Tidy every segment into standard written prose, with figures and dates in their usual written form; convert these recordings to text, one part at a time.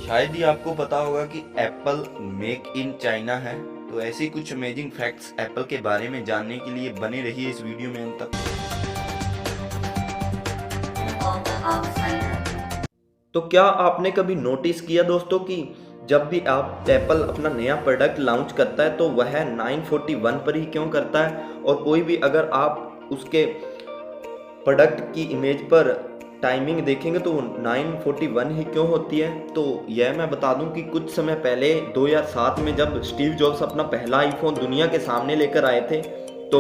शायद ही आपको पता होगा कि एप्पल मेक इन चाइना है। तो ऐसे कुछ अमेजिंग फैक्ट्स एप्पल के बारे में जानने के लिए बने रहिए इस वीडियो में अंत तक। तो क्या आपने कभी नोटिस किया दोस्तों कि जब भी आप एप्पल अपना नया प्रोडक्ट लॉन्च करता है तो वह 941 पर ही क्यों करता है, और कोई भी अगर आप उसके प्रोडक्ट की इमेज पर टाइमिंग देखेंगे तो 941 ही क्यों होती है। तो यह मैं बता दूं कि कुछ समय पहले 2007 में जब स्टीव जॉब्स अपना पहला आईफोन दुनिया के सामने लेकर आए थे, तो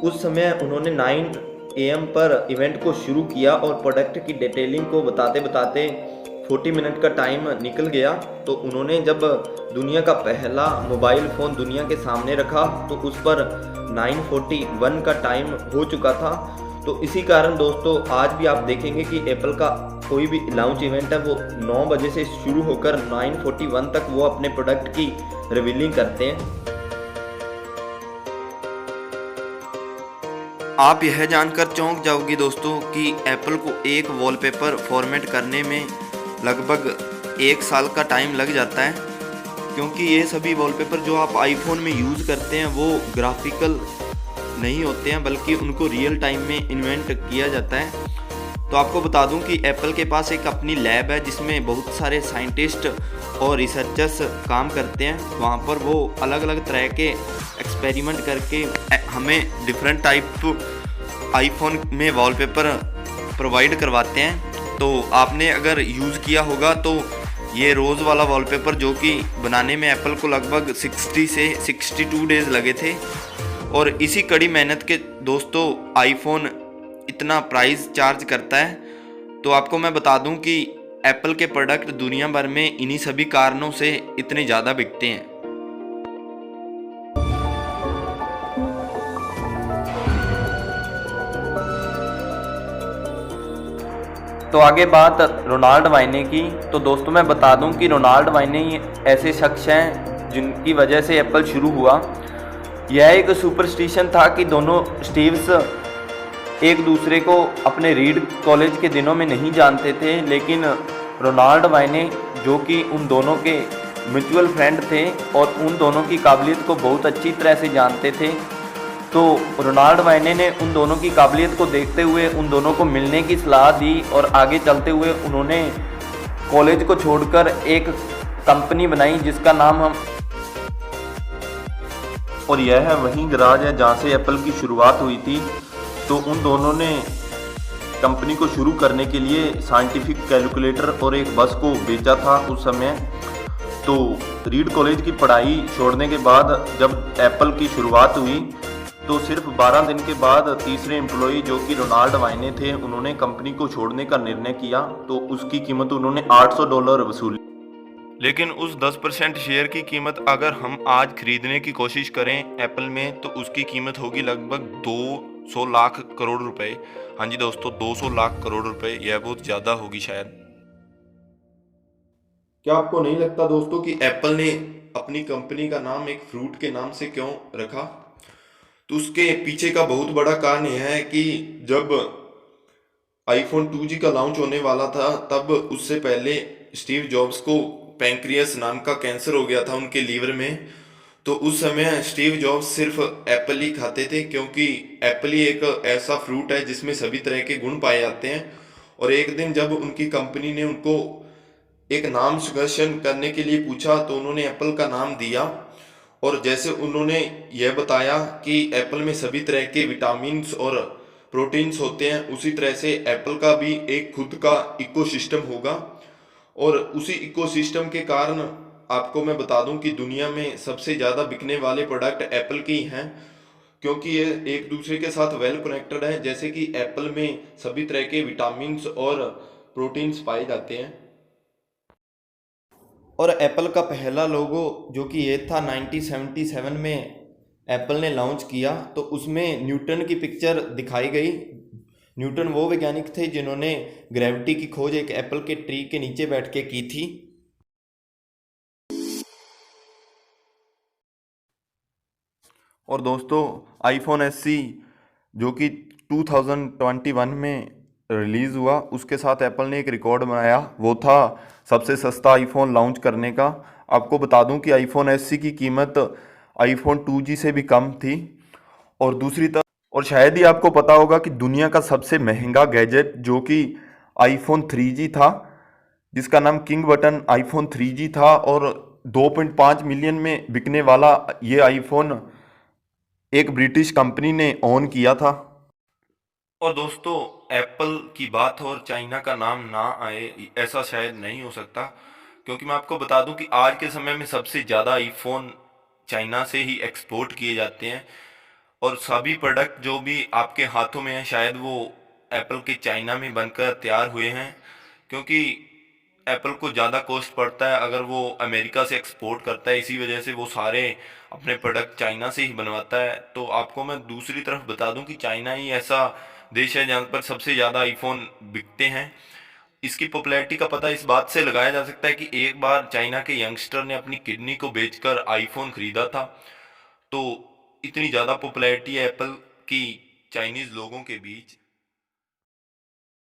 उस समय उन्होंने 9 AM पर इवेंट को शुरू किया और प्रोडक्ट की डिटेलिंग को बताते बताते 40 मिनट का टाइम निकल गया। तो उन्होंने जब दुनिया का पहला मोबाइल फ़ोन दुनिया के सामने रखा तो उस पर 941 का टाइम हो चुका था। तो इसी कारण दोस्तों आज भी आप देखेंगे कि एप्पल का कोई भी लॉन्च इवेंट है वो 9 बजे से शुरू होकर 941 तक वो अपने प्रोडक्ट की रिवीलिंग करते हैं। आप यह जानकर चौंक जाओगे दोस्तों कि एप्पल को एक वॉलपेपर फॉर्मेट करने में लगभग 1 साल का टाइम लग जाता है, क्योंकि ये सभी वॉलपेपर जो आप आईफोन में यूज़ करते हैं वो ग्राफिकल नहीं होते हैं बल्कि उनको रियल टाइम में इन्वेंट किया जाता है। तो आपको बता दूं कि एप्पल के पास एक अपनी लैब है जिसमें बहुत सारे साइंटिस्ट और रिसर्चर्स काम करते हैं। वहाँ पर वो अलग अलग तरह के एक्सपेरिमेंट करके हमें डिफरेंट टाइप आईफोन में वॉलपेपर प्रोवाइड करवाते हैं। तो आपने अगर यूज़ किया होगा तो ये रोज़ वाला वॉलपेपर जो कि बनाने में एप्पल को लगभग 60 से 62 डेज़ लगे थे, और इसी कड़ी मेहनत के दोस्तों आईफोन इतना प्राइस चार्ज करता है। तो आपको मैं बता दूं कि एप्पल के प्रोडक्ट दुनिया भर में इन्हीं सभी कारणों से इतने ज़्यादा बिकते हैं। तो आगे बात रोनाल्ड वाइने की। तो दोस्तों मैं बता दूं कि रोनाल्ड वाइने ऐसे शख्स हैं जिनकी वजह से एप्पल शुरू हुआ। यह एक सुपरस्टिशन था कि दोनों स्टीव्स एक दूसरे को अपने रीड कॉलेज के दिनों में नहीं जानते थे, लेकिन रोनाल्ड वाइने जो कि उन दोनों के म्यूचुअल फ्रेंड थे और उन दोनों की काबिलियत को बहुत अच्छी तरह से जानते थे, तो रोनाल्ड वाइने ने उन दोनों की काबिलियत को देखते हुए उन दोनों को मिलने की सलाह दी, और आगे चलते हुए उन्होंने कॉलेज को छोड़कर एक कंपनी बनाई जिसका नाम हम, और यह है वही गराज है जहाँ से एप्पल की शुरुआत हुई थी। तो उन दोनों ने कंपनी को शुरू करने के लिए साइंटिफिक कैलकुलेटर और एक बस को बेचा था उस समय। तो रीड कॉलेज की पढ़ाई छोड़ने के बाद जब एप्पल की शुरुआत हुई तो सिर्फ 12 दिन के बाद तीसरे एम्प्लॉई जो कि रोनाल्ड वाइने थे उन्होंने कंपनी को छोड़ने का निर्णय किया। तो उसकी कीमत उन्होंने $800 वसूली, लेकिन उस 10% शेयर की कीमत अगर हम आज खरीदने की कोशिश करें एप्पल में तो उसकी कीमत होगी लगभग 200 लाख करोड़ रुपए। हाँ जी दोस्तों, 200 लाख करोड़ रुपए, यह बहुत ज़्यादा होगी शायद। क्या आपको नहीं लगता दोस्तों कि एप्पल ने अपनी कंपनी का नाम एक फ्रूट के नाम से क्यों रखा? तो उसके पीछे का बहुत बड़ा कारण यह है कि जब आईफोन 2G का लॉन्च होने वाला था तब उससे पहले स्टीव जॉब्स को पैंक्रियास नाम का कैंसर हो गया था उनके लीवर में। तो उस समय स्टीव जॉब्स सिर्फ एप्पल ही खाते थे, क्योंकि एप्पल ही एक ऐसा फ्रूट है जिसमें सभी तरह के गुण पाए जाते हैं। और एक दिन जब उनकी कंपनी ने उनको एक नाम सजेशन करने के लिए पूछा तो उन्होंने एप्पल का नाम दिया। और जैसे उन्होंने यह बताया कि एप्पल में सभी तरह के विटामिन्स और प्रोटीन्स होते हैं, उसी तरह से एप्पल का भी एक खुद का इकोसिस्टम होगा। और उसी इकोसिस्टम के कारण आपको मैं बता दूं कि दुनिया में सबसे ज़्यादा बिकने वाले प्रोडक्ट एप्पल के ही हैं, क्योंकि ये एक दूसरे के साथ वेल कनेक्टेड है। जैसे कि एप्पल में सभी तरह के विटामिन्स और प्रोटीन्स पाए जाते हैं। और एप्पल का पहला लोगो जो कि ये था 1977 में एप्पल ने लॉन्च किया, तो उसमें न्यूटन की पिक्चर दिखाई गई। न्यूटन वो वैज्ञानिक थे जिन्होंने ग्रेविटी की खोज एक एप्पल के ट्री के नीचे बैठ के की थी। और दोस्तों आईफोन SE जो कि 2021 में रिलीज़ हुआ, उसके साथ एप्पल ने एक रिकॉर्ड बनाया, वो था सबसे सस्ता आईफोन लॉन्च करने का। आपको बता दूं कि आईफोन एससी की कीमत आईफोन 2G से भी कम थी। और दूसरी तरफ, और शायद ही आपको पता होगा कि दुनिया का सबसे महंगा गैजेट जो कि आईफोन 3G था, जिसका नाम किंग बटन आईफोन 3G था, और 2.5 मिलियन में बिकने वाला ये आईफोन एक ब्रिटिश कंपनी ने ओन किया था। और दोस्तों, एप्पल की बात हो और चाइना का नाम ना आए, ऐसा शायद नहीं हो सकता। क्योंकि मैं आपको बता दूं कि आज के समय में सबसे ज़्यादा आईफोन चाइना से ही एक्सपोर्ट किए जाते हैं। और सभी प्रोडक्ट जो भी आपके हाथों में है, शायद वो एप्पल के चाइना में बनकर तैयार हुए हैं। क्योंकि एप्पल को ज़्यादा कॉस्ट पड़ता है अगर वो अमेरिका से एक्सपोर्ट करता है, इसी वजह से वो सारे अपने प्रोडक्ट चाइना से ही बनवाता है। तो आपको मैं दूसरी तरफ बता दूं कि चाइना ही ऐसा देश है जहाँ पर सबसे ज़्यादा आईफोन बिकते हैं। इसकी पॉपुलैरिटी का पता इस बात से लगाया जा सकता है कि एक बार चाइना के यंगस्टर ने अपनी किडनी को बेचकर आईफोन खरीदा था। तो इतनी ज़्यादा पॉपुलैरिटी है एप्पल की चाइनीज़ लोगों के बीच।